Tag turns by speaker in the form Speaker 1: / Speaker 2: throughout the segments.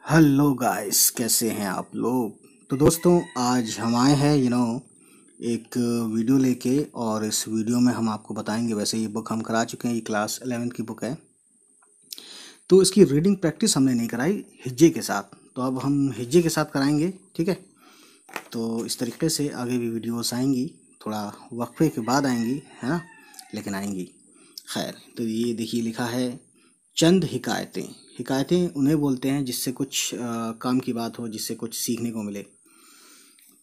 Speaker 1: Hello guys, कैसे हैं आप लोग। तो दोस्तों, आज हम आए हैं एक वीडियो लेके। और इस वीडियो में हम आपको बताएंगे, वैसे ये बुक हम करा चुके हैं, ये क्लास 11th की बुक है। तो इसकी रीडिंग प्रैक्टिस हमने नहीं कराई हिज्जे के साथ, तो अब हम हिज्जे के साथ कराएंगे, ठीक है। तो इस तरीके से आगे भी वीडियोस आएंगी, थोड़ा वक्फे के बाद आएंगी, है ना, लेकिन आएंगी। खैर, तो ये देखिए लिखा है चंद हिकायतें। हिकायतें उन्हें बोलते हैं जिससे कुछ काम की बात हो, जिससे कुछ सीखने को मिले।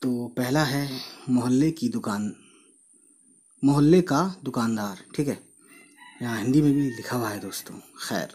Speaker 1: तो पहला है मोहल्ले की दुकान, मोहल्ले का दुकानदार, ठीक है। यहाँ हिंदी में भी लिखा हुआ है दोस्तों। खैर,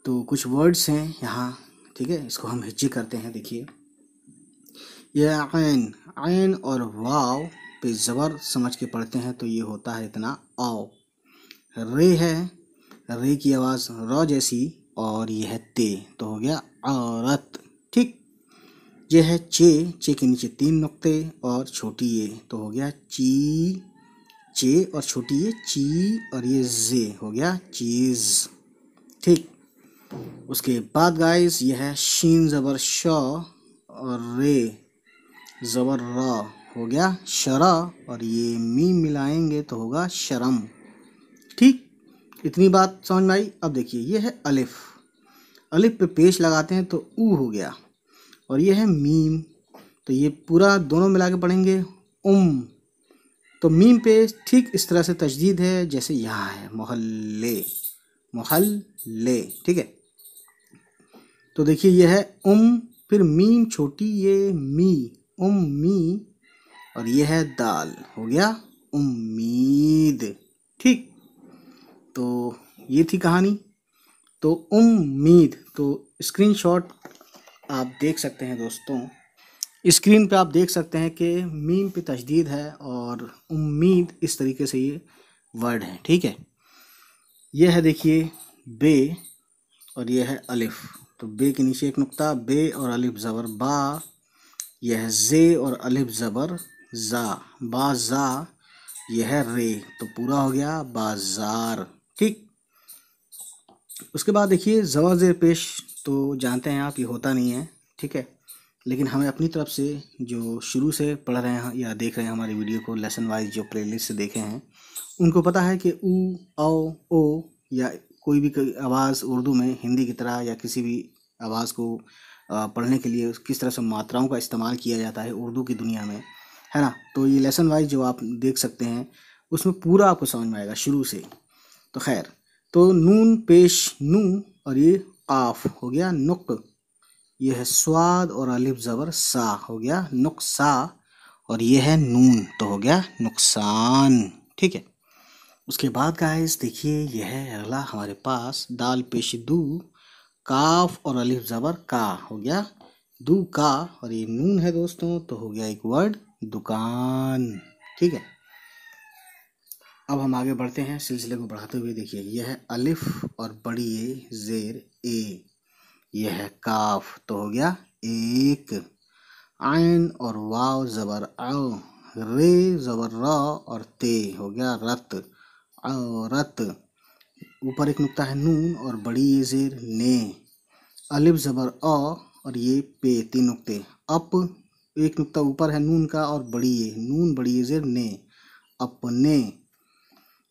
Speaker 1: तो कुछ वर्ड्स हैं यहाँ, ठीक है, इसको हम हिज्जे करते हैं। देखिए, यह ऐन, ऐन और वाव पे ज़बर समझ के पढ़ते हैं तो ये होता है इतना आओ। रे है, रे की आवाज़ रॉ जैसी, और ये है ते, तो हो गया औरत, ठीक। ये है चे, चे के नीचे 3 नुक्ते और छोटी ये, तो हो गया ची, चे और छोटी ये ची, और ये जे हो गया चीज़, ठीक। उसके बाद गाइस ये है शीन ज़बर शौ और रे ज़बर रा, हो गया शरा, और ये मीम मिलाएंगे तो होगा शरम, ठीक। इतनी बात समझ में आई। अब देखिए, ये है अलिफ, अलिफ पे पेश लगाते हैं तो ऊ हो गया। और ये है मीम, तो ये पूरा दोनों मिला के पढ़ेंगे तो मीम पे ठीक इस तरह से तजदीद है जैसे यहाँ है मोहल्ले, मोहल्ले, ठीक है। तो देखिए, ये है फिर मीम छोटी ये मी, मी, और ये है दाल, हो गया उम्मीद, ठीक। तो ये थी कहानी। तो उम्मीद, तो स्क्रीनशॉट आप देख सकते हैं दोस्तों, स्क्रीन पे आप देख सकते हैं कि मीम पे तशदीद है और उम्मीद इस तरीके से ये वर्ड है, ठीक है। ये है देखिए बे, और ये है अलिफ, तो बे के नीचे एक नुक्ता, बे और अलिफ ज़बर बा। यह है जे और अलिफ ज़बर जा, बाजा। यह है रे, तो पूरा हो गया बाजार, ठीक। उसके बाद देखिए ज़बर ज़ेर पेश, तो जानते हैं आप ये होता नहीं है, ठीक है। लेकिन हमें अपनी तरफ से, जो शुरू से पढ़ रहे हैं या देख रहे हैं हमारी वीडियो को लेसन वाइज, जो प्लेलिस्ट से देखे हैं, उनको पता है कि ऊ, औ, ओ या कोई भी आवाज़ उर्दू में हिंदी की तरह या किसी भी आवाज़ को पढ़ने के लिए किस तरह से मात्राओं का इस्तेमाल किया जाता है उर्दू की दुनिया में, है ना। तो ये लेसन वाइज जो आप देख सकते हैं उसमें पूरा आपको समझ में आएगा शुरू से। तो खैर, तो नून पेश नू, और ये काफ हो गया नुक। ये है स्वाद और अलिफ ज़बर सा, हो गया नुक्सा। और ये है नून, तो हो गया नुकसान, ठीक है। उसके बाद गाइस देखिए, यह है अगला हमारे पास दाल पेश दू, काफ और अलिफ ज़बर का, हो गया दू का, और ये नून है दोस्तों, तो हो गया एक वर्ड दुकान, ठीक है। अब हम आगे बढ़ते हैं सिलसिले को बढ़ाते हुए। देखिए, यह है अलिफ और बड़ी ए जेर ए, यह है काफ, तो हो गया एक। आइन और वाव ज़बर आओ, रे ज़बर रा, और ते, हो गया रत, औरत। ऊपर एक नुक्ता है नून और बड़ी ये जेर ने, अलिफ ज़बर अ, और ये पे 3 नुक्ते, अप एक नुक्ता ऊपर है नून का, और बड़ी ये नून बड़ी ये जेर ने, अपने।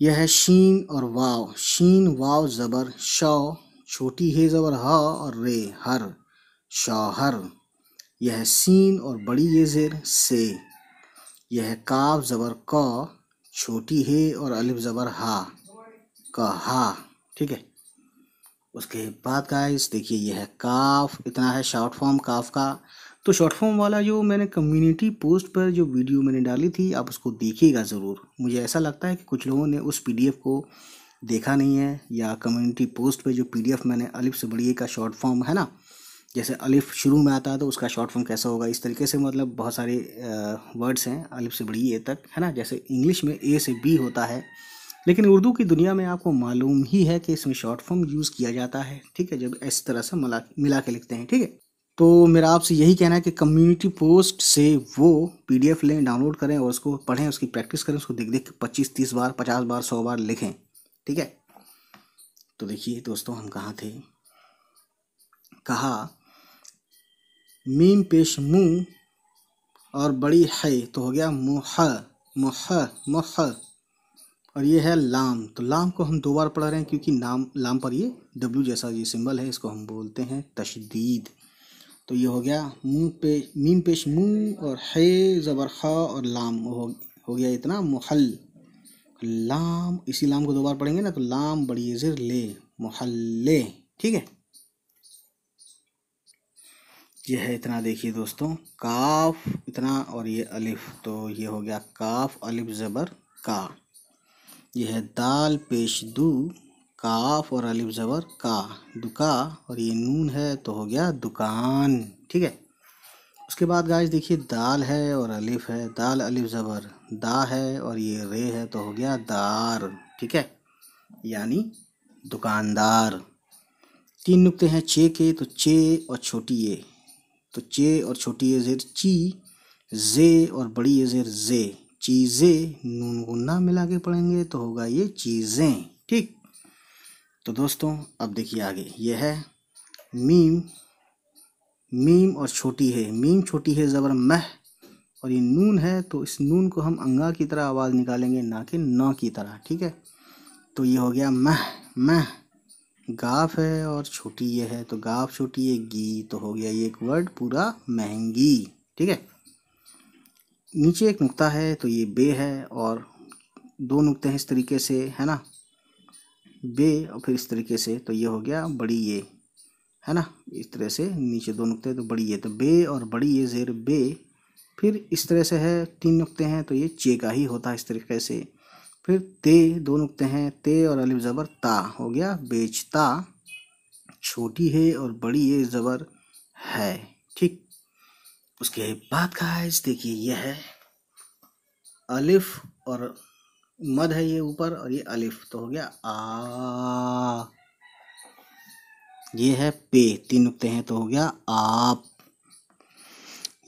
Speaker 1: यह है शीन और वाव, शीन वाव ज़बर शौ, छोटी है ज़बर ह, और रे हर, शौहर। यह है सीन और बड़ी ये जेर से। यह है काफ ज़बर क, छोटी है और अलिफ ज़बर हा, कहा, ठीक है। उसके बाद गाइस देखिए, यह है काफ, इतना है शॉर्ट फॉर्म काफ का। तो शॉर्ट फॉर्म वाला जो मैंने कम्युनिटी पोस्ट पर जो वीडियो मैंने डाली थी, आप उसको देखिएगा ज़रूर। मुझे ऐसा लगता है कि कुछ लोगों ने उस पीडीएफ को देखा नहीं है, या कम्युनिटी पोस्ट पे जो पीडीएफ मैंने अलिफ से बड़ी ए का शॉर्ट फॉर्म है ना, जैसे अलिफ शुरू में आता है तो उसका शॉर्ट फॉर्म कैसा होगा, इस तरीके से मतलब बहुत सारे वर्ड्स हैं अलिफ से बड़ी ए तक, है ना। जैसे इंग्लिश में ए से बी होता है, लेकिन उर्दू की दुनिया में आपको मालूम ही है कि इसमें शॉर्ट फॉर्म यूज़ किया जाता है, ठीक है, जब इस तरह से मिला के लिखते हैं, ठीक है। तो मेरा आपसे यही कहना है कि कम्युनिटी पोस्ट से वो पीडीएफ लें, डाउनलोड करें और उसको पढ़ें, उसकी प्रैक्टिस करें, उसको देख देख के 25-30 बार, 50 बार, 100 बार लिखें, ठीक है। तो देखिए दोस्तों, हम कहाँ थे, कहा मीम पेश मुंह और बड़ी है तो हो गया मुह, मुह, मुह। और ये है लाम, तो लाम को हम 2 बार पढ़ रहे हैं क्योंकि लाम पर ये W जैसा ये सिंबल है, इसको हम बोलते हैं तशदीद। तो ये हो गया मीम पेश मुंह और है ज़बर ख और लाम हो गया इतना मुहल। लाम, इसी लाम को 2 बार पढ़ेंगे ना, तो लाम बड़ी ज़ेर ले, मुहल्ले। ठीक है, ये है इतना। देखिए दोस्तों, काफ इतना और ये अलिफ, तो ये हो गया काफ अलिफ ज़बर का। ये है दाल पेश दू, काफ और अलिफ ज़बर का, दुका। और ये नून है तो हो गया दुकान। ठीक है, उसके बाद गाइस देखिए दाल है और अलिफ है, दाल अलिफ ज़बर दा है और ये रे है तो हो गया दार। ठीक है, यानी दुकानदार। 3 नुक्ते हैं चे के, तो चे और छोटी ये, तो चे और छोटी ये ज़ेर ची, जे और बड़ी ये ज़ेर जे, चीज़ें। नून गुन्ना मिला के पढ़ेंगे तो होगा ये चीज़ें। ठीक, तो दोस्तों अब देखिए आगे, ये है मीम, मीम और छोटी है, मीम छोटी है ज़बर मह और ये नून है, तो इस नून को हम अंगा की तरह आवाज़ निकालेंगे, ना कि न की तरह। ठीक है, तो ये हो गया मह, मह। गाफ है और छोटी ये है, तो गाफ छोटी है गी, तो हो गया ये एक वर्ड पूरा महंगी। ठीक है, नीचे एक नुक्ता है तो ये बे है और 2 नुक्ते हैं इस तरीके से, है ना, बे और फिर इस तरीके से, तो ये हो गया बड़ी ये, है ना, इस तरह से नीचे 2 नुक्ते तो बड़ी ये, तो बे और बड़ी ये ज़ेर बे। फिर इस तरह से है 3 नुक्ते हैं तो ये चे का ही होता है इस तरीके से। फिर ते 2 नुक्ते हैं, ते और अलिफ ज़बर ता, हो गया बेचता। छोटी है और बड़ी ये ज़बर है। ठीक, उसके बाद गाइस देखिए यह है अलिफ और मद है ये ऊपर और ये अलिफ, तो हो गया आ। ये है पे, 3 नुक्ते हैं तो हो गया आप।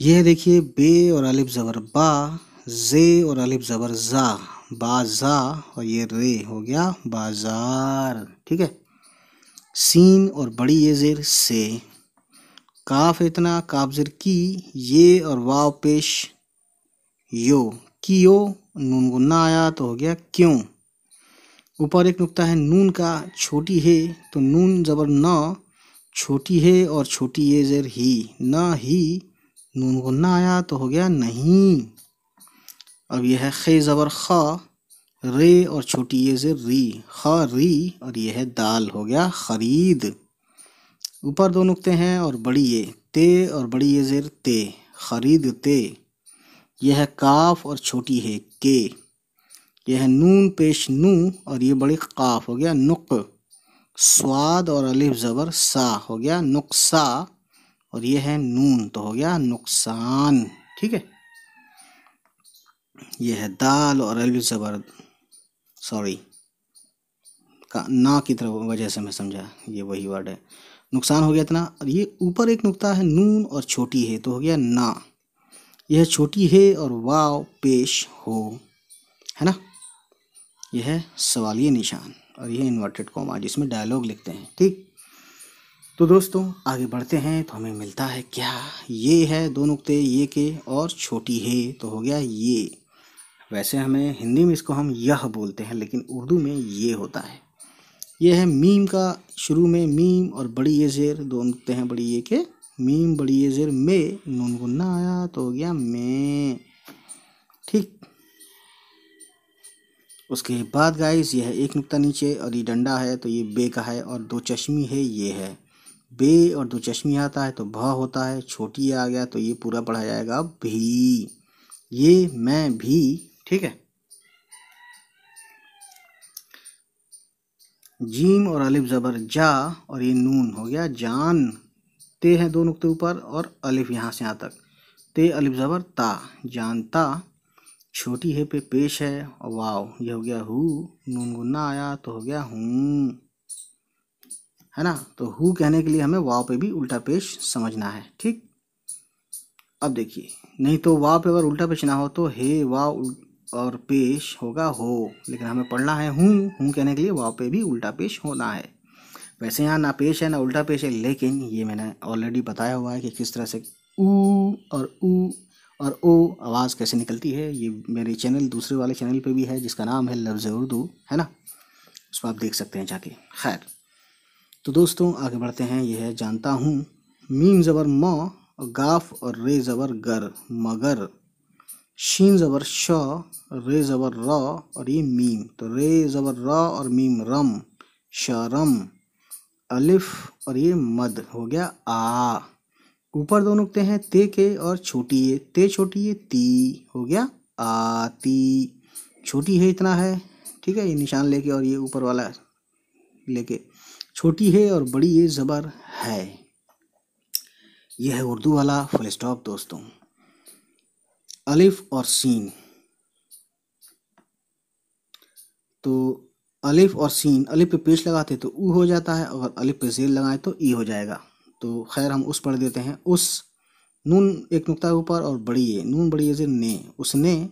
Speaker 1: ये देखिए बे और अलिफ ज़बर बा, जे और अलिफ ज़बर जा, बाजा। और ये रे हो गया बाजार। ठीक है, सीन और बड़ी ये ज़ेर से, काफ इतना, काफ ज़ेर की, ये और वाव पेश यो, कियो। नून गुन्ना आया तो हो गया क्यों। ऊपर एक नुक्ता है नून का, छोटी है तो नून ज़बर न, छोटी है और छोटी ये ज़ेर ही, न ही। नून गुन्ना आया तो हो गया नहीं। अब यह है खे ज़बर खा, रे और छोटी ये ज़ेर री, खा री। और यह है दाल, हो गया खरीद। ऊपर 2 नुक्ते हैं और बड़ी ये, ते और बड़ी ये ज़ेर ते, खरीदते। यह है काफ और छोटी है के, यह है नून पेश नू और ये बड़ी काफ, हो गया नुक। स्वाद और अलिफ ज़बर सा, हो गया नुक्सा। और ये है नून तो हो गया नुकसान। ठीक है, यह है दाल और अलिफ ज़बर, सॉरी का ना की तरह वजह से मैं समझा, ये वही वर्ड है, नुकसान हो गया इतना। और ये ऊपर एक नुक्ता है नून और छोटी है तो हो गया ना। यह छोटी है और वाव पेश हो, है ना, यह है सवालिया निशान और यह इन्वर्टेड कॉमा जिसमें डायलॉग लिखते हैं। ठीक, तो दोस्तों आगे बढ़ते हैं तो हमें मिलता है क्या, ये है 2 नुक्ते ये के और छोटी है तो हो गया ये। वैसे हमें हिंदी में इसको हम यह बोलते हैं लेकिन उर्दू में ये होता है। ये है मीम का, शुरू में मीम और बड़ी ये ज़ेर, 2 नुक्ते हैं बड़ी ये के, मीम बड़ी ये ज़ेर में, नून गुन्ना आया तो हो गया में। ठीक, उसके बाद गाइस यह है 1 नुक्ता नीचे और ये डंडा है तो ये बे का है और 2 चश्मी है ये है, बे और 2 चश्मी आता है तो भ होता है, छोटी आ गया तो ये पूरा पढ़ा जाएगा भी, ये मैं भी। ठीक है, जीम और अलिफ ज़बर जा और ये नून, हो गया जान। ते हैं 2 नुक्ते ऊपर और अलिफ यहाँ से यहाँ तक, ते अलिफ ज़बर ता, जानता। छोटी है पे पेश है और वाव, ये हो गया हु, नून गुन्ना आया तो हो गया हूँ, है ना। तो हु कहने के लिए हमें वाव पे भी उल्टा पेश समझना है। ठीक, अब देखिए, नहीं तो वाव पे अगर उल्टा पेश ना हो तो हे वाव और पेश होगा हो, लेकिन हमें पढ़ना है हूँ कहने के लिए वाव पे भी उल्टा पेश होना है। वैसे यहाँ ना पेश है ना उल्टा पेश है, लेकिन ये मैंने ऑलरेडी बताया हुआ है कि किस तरह से ऊ और ओ आवाज़ कैसे निकलती है, ये मेरे चैनल दूसरे वाले चैनल पे भी है जिसका नाम है लफ्ज़ उर्दू, है ना, उस पर आप देख सकते हैं जाके। खैर, तो दोस्तों आगे बढ़ते हैं। ये है जानता हूँ। मीम ज़बर म, गाफ और रे ज़बर गर, मगर। शीन ज़बर श, रे ज़बर र और ये मीम, तो रे ज़बर र और मीम रम, शरम। अलिफ और ये मद हो गया आ। ऊपर दो नुक्ते हैं ते के और छोटी ये, ते छोटी ये ती हो गया आती। छोटी है इतना है, ठीक है, ये निशान लेके और ये ऊपर वाला लेके, छोटी है और बड़ी ये ज़बर है। ये है उर्दू वाला फुल स्टॉप दोस्तों। अलिफ और सीन, तो अलिफ और सीन, अलिफ पे पेश लगाते तो ऊ हो जाता है, अगर अलिफ पे जेर लगाए तो ई हो जाएगा। तो खैर हम उस पढ़ देते हैं। उस, नून एक नुक्ता ऊपर और बड़ी ये, नून बड़ी ये जेर ने, उसने।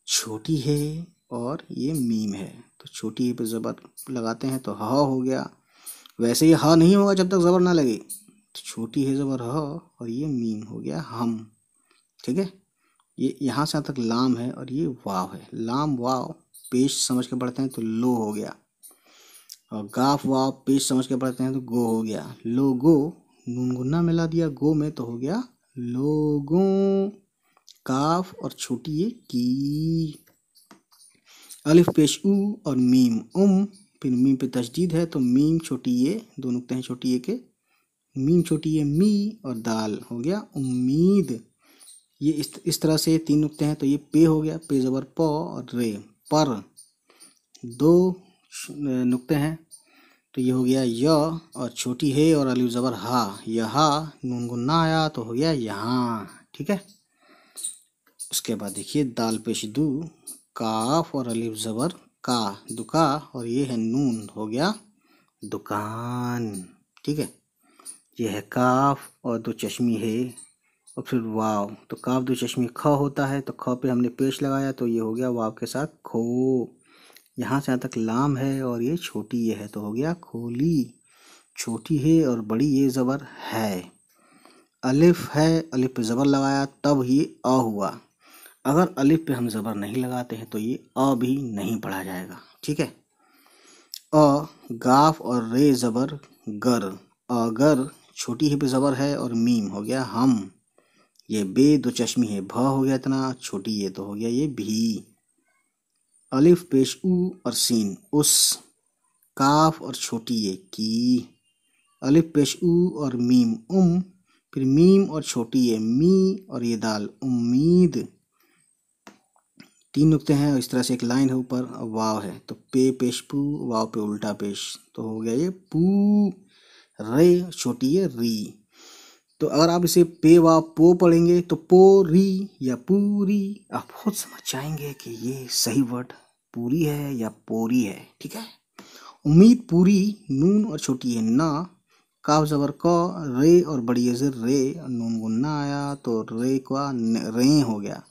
Speaker 1: छोटी है और ये मीम है, तो छोटी है पे ज़बर लगाते हैं तो ह हो गया। वैसे ये ह नहीं होगा जब तक ज़बर ना लगे, तो छोटी है ज़बर ह और ये मीम हो गया हम, ठीक है। ये यहाँ से यहाँ तक लाम है और ये वाव है। लाम वाव पेश समझ के पढ़ते हैं तो लो हो गया, और गाफ वाव पेश समझ के पढ़ते हैं तो गो हो गया। लोगो, नून गुन्ना मिला दिया गो में तो हो गया लोगों। काफ और छोटी ये की। अलिफ पेश ऊ और मीम फिर मीम पे तशदीद है तो मीम छोटी ये, दो नुक्ते हैं छोटी ये के, मीम छोटी ये मी और दाल हो गया उम्मीद। ये इस तरह से तीन नुक्ते हैं तो ये पे हो गया, पे ज़बर प और रे पर। दो नुक्ते हैं तो ये हो गया य और छोटी है और अलिफ ज़बर हा, यहा। नून गुन्ना आया तो हो गया यहाँ, ठीक है। उसके बाद देखिए दाल पेश दू, काफ और अलिफ ज़बर का, दुका, और ये है नून हो गया दुकान, ठीक है। ये है काफ और दो चश्मी है और फिर वाव, तो काफ दो चश्मी ख होता है तो ख पे हमने पेश लगाया तो ये हो गया वाव के साथ खो। यहाँ से यहाँ तक लाम है और ये छोटी ये है तो हो गया खोली। छोटी है और बड़ी ये ज़बर है। अलिफ है, अलिफ पे ज़बर लगाया तब ये अ हुआ। अगर अलिफ पे हम ज़बर नहीं लगाते हैं तो ये अ भी नहीं पढ़ा जाएगा, ठीक है। अ, गाफ और रे ज़बर गर, अगर। छोटी ही पे ज़बर है और मीम हो गया हम। ये बे दो चश्मी है, भ हो गया इतना, छोटी ये तो हो गया ये भी। अलिफ पेश ऊ और सीन, उस। काफ और छोटी ये की। अलिफ पेश ऊ और मीम फिर मीम और छोटी ये मी और ये दाल उम्मीद। तीन नुक्ते हैं और इस तरह से एक लाइन है ऊपर, वाव है तो पे पेश पू, वाव पे उल्टा पेश तो हो गया ये पू। रे छोटी ये री, तो अगर आप इसे पे वाव पो पढ़ेंगे तो पो री या पूरी, आप खुद समझ जाएंगे कि ये सही वर्ड पूरी है या पोरी है, ठीक है। उम्मीद पूरी, नून और छोटी है ना, काफ ज़बर क, रे और बड़ी है रे, नून गुन्ना आया तो रे का रे हो गया।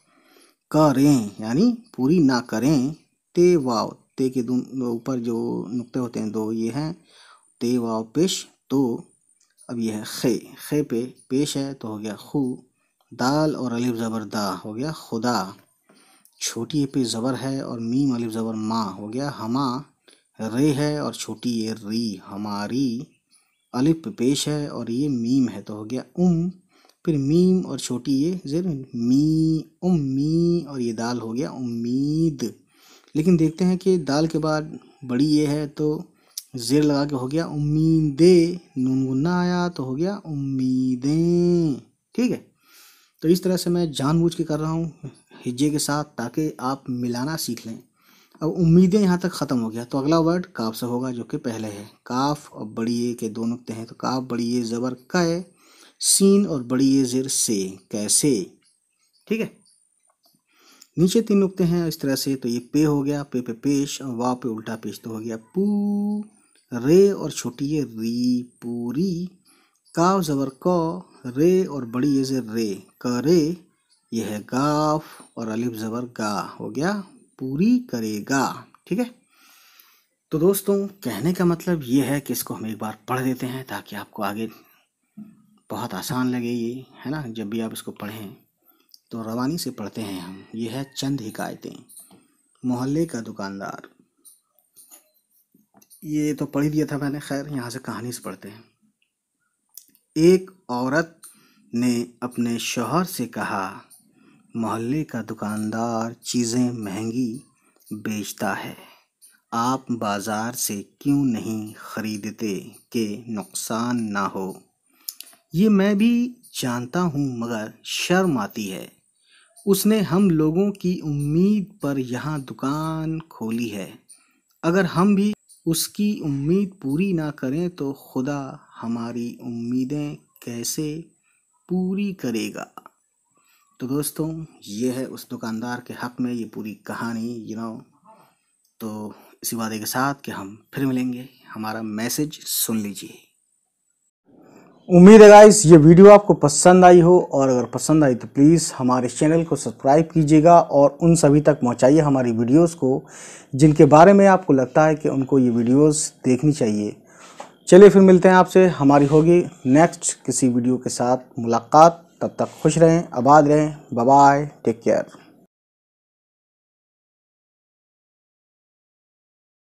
Speaker 1: करें यानी पूरी ना करें। ते वाव, ते के ऊपर जो नुक्ते होते हैं दो ये हैं, ते वाव पेश तो। अब ये है खे, खे पे पेश है तो हो गया खू। दाल और अलिफ ज़बर दा हो गया खुदा। छोटी ये पे ज़बर है और मीम अलिफ ज़बर मा हो गया हमा। रे है और छोटी ये री हमारी। अलिफ पे पेश है और ये मीम है तो हो गया फिर मीम और छोटी ये जेर मी उम्मी, और ये दाल हो गया उम्मीद। लेकिन देखते हैं कि दाल के बाद बड़ी ये है तो जेर लगा के हो गया उम्मीदें, नून गुन्ना आया तो हो गया उम्मीदें, ठीक है। तो इस तरह से मैं जानबूझ के कर रहा हूँ हिज्जे के साथ ताकि आप मिलाना सीख लें। अब उम्मीदें यहाँ तक ख़त्म हो गया तो अगला वर्ड काफ से होगा जो कि पहले है। काफ और बड़ी ये के दो नुक्ते हैं तो काफ बड़ी ये ज़बर कै, सीन और बड़ी ये ज़ेर से, कैसे, ठीक है। नीचे तीन नुक्ते हैं इस तरह से तो ये पे हो गया, पे पे पेश और वाव पे उल्टा पेश तो हो गया पू। रे और छोटी ये री पूरी। काफ ज़बर क, रे और बड़ी ये ज़ेर रे करे। ये है गाफ और अलिफ ज़बर गा हो गया पूरी करेगा, ठीक है। तो दोस्तों कहने का मतलब ये है कि इसको हम एक बार पढ़ देते हैं ताकि आपको आगे बहुत आसान लगे ये, है ना। जब भी आप इसको पढ़ें तो रवानी से पढ़ते हैं हम। ये है चंद हिकायतें। मोहल्ले का दुकानदार, ये तो पढ़ ही दिया था मैंने, खैर यहाँ से कहानी से पढ़ते हैं। एक औरत ने अपने शौहर से कहा, मोहल्ले का दुकानदार चीज़ें महंगी बेचता है, आप बाज़ार से क्यों नहीं खरीदते कि नुकसान ना हो। ये मैं भी जानता हूँ मगर शर्म आती है। उसने हम लोगों की उम्मीद पर यहाँ दुकान खोली है। अगर हम भी उसकी उम्मीद पूरी ना करें तो खुदा हमारी उम्मीदें कैसे पूरी करेगा। तो दोस्तों ये है उस दुकानदार के हक़ में ये पूरी कहानी, तो इसी वादे के साथ कि हम फिर मिलेंगे। हमारा मैसेज सुन लीजिए। उम्मीद है गाइस ये वीडियो आपको पसंद आई हो, और अगर पसंद आई तो प्लीज़ हमारे चैनल को सब्सक्राइब कीजिएगा और उन सभी तक पहुंचाइए हमारी वीडियोस को जिनके बारे में आपको लगता है कि उनको ये वीडियोस देखनी चाहिए। चलिए फिर मिलते हैं आपसे, हमारी होगी नेक्स्ट किसी वीडियो के साथ मुलाकात। तब तक खुश रहें, आबाद रहें, बाय बाय, टेक केयर।